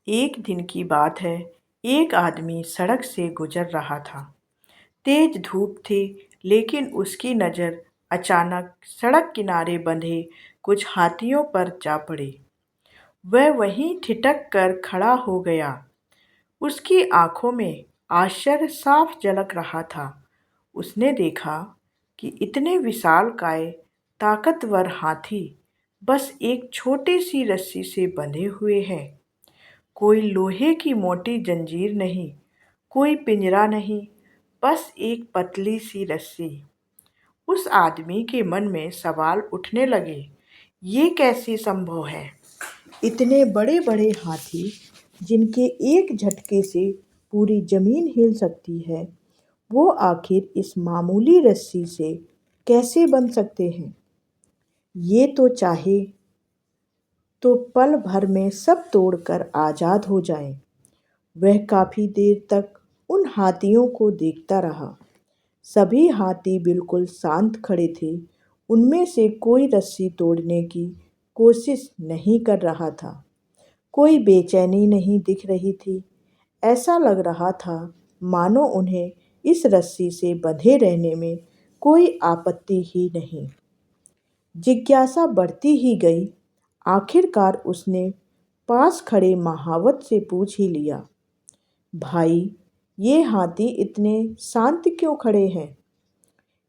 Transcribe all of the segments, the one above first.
एक दिन की बात है। एक आदमी सड़क से गुजर रहा था। तेज धूप थी, लेकिन उसकी नज़र अचानक सड़क किनारे बंधे कुछ हाथियों पर जा पड़ी। वह वहीं ठिठक कर खड़ा हो गया। उसकी आंखों में आश्चर्य साफ झलक रहा था। उसने देखा कि इतने विशालकाय ताकतवर हाथी बस एक छोटी सी रस्सी से बंधे हुए हैं। कोई लोहे की मोटी जंजीर नहीं, कोई पिंजरा नहीं, बस एक पतली सी रस्सी। उस आदमी के मन में सवाल उठने लगे, ये कैसे संभव है? इतने बड़े बड़े हाथी जिनके एक झटके से पूरी जमीन हिल सकती है, वो आखिर इस मामूली रस्सी से कैसे बन सकते हैं? ये तो चाहे तो पल भर में सब तोड़कर आज़ाद हो जाएं। वह काफी देर तक उन हाथियों को देखता रहा। सभी हाथी बिल्कुल शांत खड़े थे। उनमें से कोई रस्सी तोड़ने की कोशिश नहीं कर रहा था। कोई बेचैनी नहीं दिख रही थी। ऐसा लग रहा था मानो उन्हें इस रस्सी से बंधे रहने में कोई आपत्ति ही नहीं। जिज्ञासा बढ़ती ही गई। आखिरकार उसने पास खड़े महावत से पूछ ही लिया, भाई, ये हाथी इतने शांत क्यों खड़े हैं?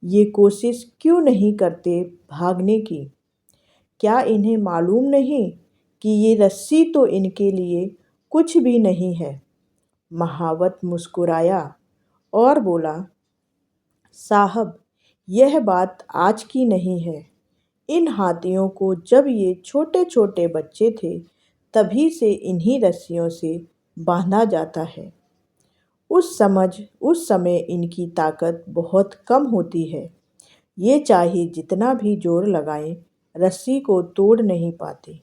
ये कोशिश क्यों नहीं करते भागने की? क्या इन्हें मालूम नहीं कि ये रस्सी तो इनके लिए कुछ भी नहीं है? महावत मुस्कुराया और बोला, साहब, यह बात आज की नहीं है। इन हाथियों को जब ये छोटे छोटे बच्चे थे, तभी से इन्हीं रस्सियों से बांधा जाता है। उस समय इनकी ताकत बहुत कम होती है। ये चाहे जितना भी जोर लगाएं, रस्सी को तोड़ नहीं पाते।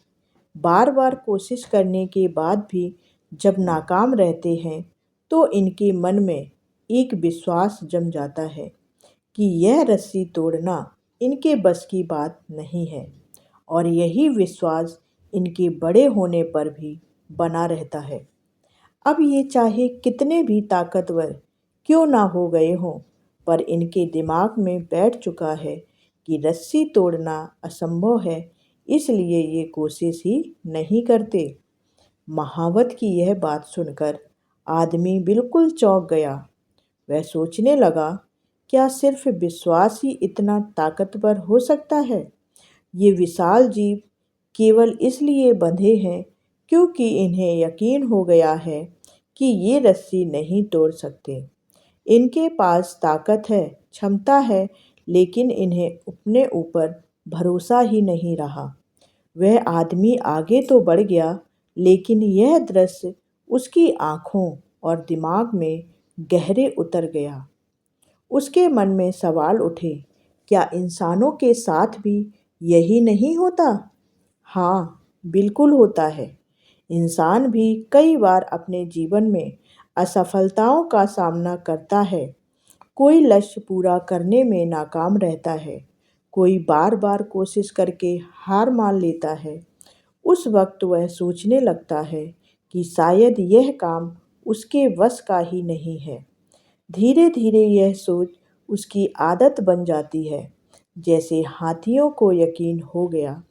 बार बार कोशिश करने के बाद भी जब नाकाम रहते हैं, तो इनके मन में एक विश्वास जम जाता है कि यह रस्सी तोड़ना इनके बस की बात नहीं है, और यही विश्वास इनके बड़े होने पर भी बना रहता है। अब ये चाहे कितने भी ताकतवर क्यों ना हो गए हों, पर इनके दिमाग में बैठ चुका है कि रस्सी तोड़ना असंभव है, इसलिए ये कोशिश ही नहीं करते। महावत की यह बात सुनकर आदमी बिल्कुल चौंक गया। वह सोचने लगा, क्या सिर्फ विश्वास ही इतना ताकतवर हो सकता है? ये विशाल जीव केवल इसलिए बंधे हैं क्योंकि इन्हें यकीन हो गया है कि ये रस्सी नहीं तोड़ सकते। इनके पास ताकत है, क्षमता है, लेकिन इन्हें अपने ऊपर भरोसा ही नहीं रहा। वह आदमी आगे तो बढ़ गया, लेकिन यह दृश्य उसकी आंखों और दिमाग में गहरे उतर गया। उसके मन में सवाल उठे, क्या इंसानों के साथ भी यही नहीं होता? हाँ, बिल्कुल होता है। इंसान भी कई बार अपने जीवन में असफलताओं का सामना करता है। कोई लक्ष्य पूरा करने में नाकाम रहता है, कोई बार बार कोशिश करके हार मान लेता है। उस वक्त वह सोचने लगता है कि शायद यह काम उसके वश का ही नहीं है। धीरे धीरे यह सोच उसकी आदत बन जाती है। जैसे हाथियों को यकीन हो गया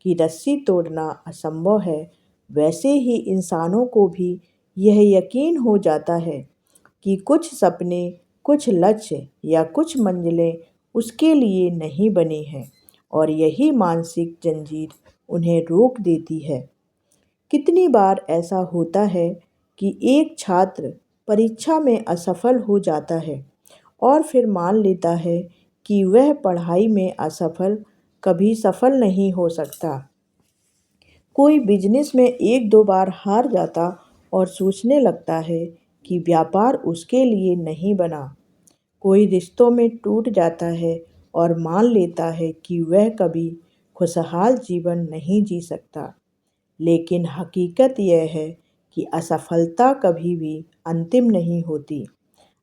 कि रस्सी तोड़ना असंभव है, वैसे ही इंसानों को भी यह यकीन हो जाता है कि कुछ सपने, कुछ लक्ष्य या कुछ मंजिलें उसके लिए नहीं बनी हैं, और यही मानसिक जंजीर उन्हें रोक देती है। कितनी बार ऐसा होता है कि एक छात्र परीक्षा में असफल हो जाता है और फिर मान लेता है कि वह पढ़ाई में असफल कभी सफल नहीं हो सकता। कोई बिजनेस में एक दो बार हार जाता और सोचने लगता है कि व्यापार उसके लिए नहीं बना। कोई रिश्तों में टूट जाता है और मान लेता है कि वह कभी खुशहाल जीवन नहीं जी सकता। लेकिन हकीकत यह है कि असफलता कभी भी अंतिम नहीं होती।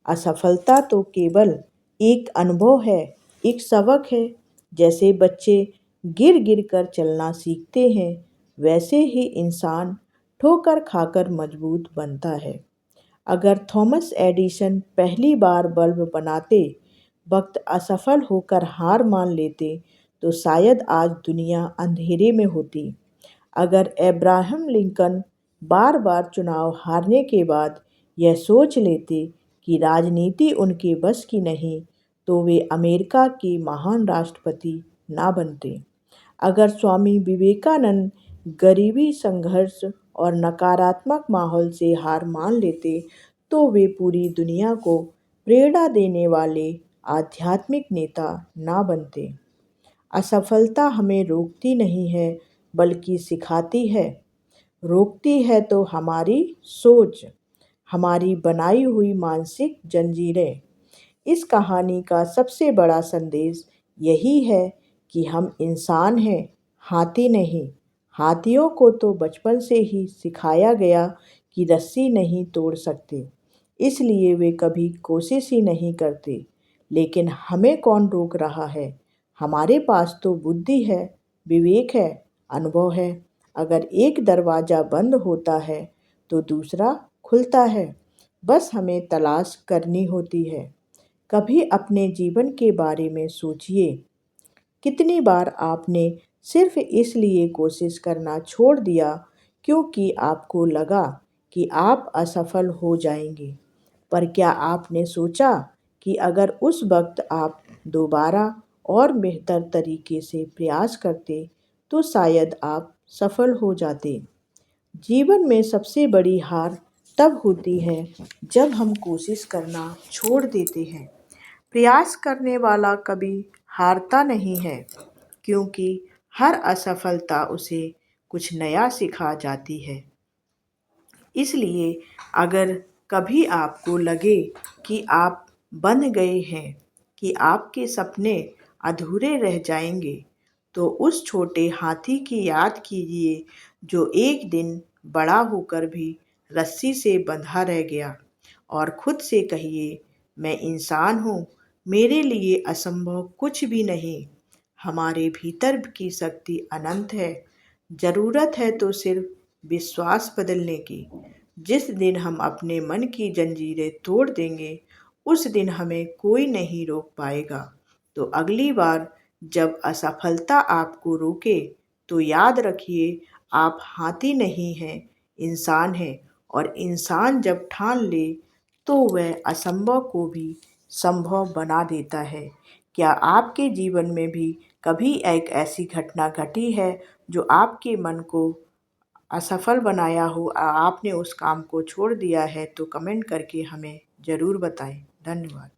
असफलता तो केवल एक अनुभव है, एक सबक है। जैसे बच्चे गिर गिर कर चलना सीखते हैं, वैसे ही इंसान ठोकर खाकर मजबूत बनता है। अगर थॉमस एडिसन पहली बार बल्ब बनाते वक्त असफल होकर हार मान लेते तो शायद आज दुनिया अंधेरे में होती। अगर अब्राहम लिंकन बार बार चुनाव हारने के बाद यह सोच लेते कि राजनीति उनके बस की नहीं तो वे अमेरिका के महान राष्ट्रपति ना बनते। अगर स्वामी विवेकानंद गरीबी, संघर्ष और नकारात्मक माहौल से हार मान लेते तो वे पूरी दुनिया को प्रेरणा देने वाले आध्यात्मिक नेता ना बनते। असफलता हमें रोकती नहीं है बल्कि सिखाती है। रोकती है तो हमारी सोच, हमारी बनाई हुई मानसिक जंजीरें। इस कहानी का सबसे बड़ा संदेश यही है कि हम इंसान हैं, हाथी नहीं। हाथियों को तो बचपन से ही सिखाया गया कि रस्सी नहीं तोड़ सकते, इसलिए वे कभी कोशिश ही नहीं करते। लेकिन हमें कौन रोक रहा है? हमारे पास तो बुद्धि है, विवेक है, अनुभव है। अगर एक दरवाज़ा बंद होता है तो दूसरा खुलता है, बस हमें तलाश करनी होती है। कभी अपने जीवन के बारे में सोचिए, कितनी बार आपने सिर्फ इसलिए कोशिश करना छोड़ दिया क्योंकि आपको लगा कि आप असफल हो जाएंगे। पर क्या आपने सोचा कि अगर उस वक्त आप दोबारा और बेहतर तरीके से प्रयास करते तो शायद आप सफल हो जाते। जीवन में सबसे बड़ी हार तब होती है जब हम कोशिश करना छोड़ देते हैं। प्रयास करने वाला कभी हारता नहीं है, क्योंकि हर असफलता उसे कुछ नया सिखा जाती है। इसलिए अगर कभी आपको लगे कि आप बंध गए हैं, कि आपके सपने अधूरे रह जाएंगे, तो उस छोटे हाथी की याद कीजिए जो एक दिन बड़ा होकर भी रस्सी से बंधा रह गया। और खुद से कहिए, मैं इंसान हूँ, मेरे लिए असंभव कुछ भी नहीं। हमारे भीतर की शक्ति अनंत है। ज़रूरत है तो सिर्फ विश्वास बदलने की। जिस दिन हम अपने मन की जंजीरें तोड़ देंगे, उस दिन हमें कोई नहीं रोक पाएगा। तो अगली बार जब असफलता आपको रोके तो याद रखिए, आप हाथी नहीं हैं, इंसान हैं। और इंसान जब ठान ले तो वह असंभव को भी संभव बना देता है। क्या आपके जीवन में भी कभी एक ऐसी घटना घटी है जो आपके मन को असफल बनाया हो, आपने उस काम को छोड़ दिया है? तो कमेंट करके हमें ज़रूर बताएं। धन्यवाद।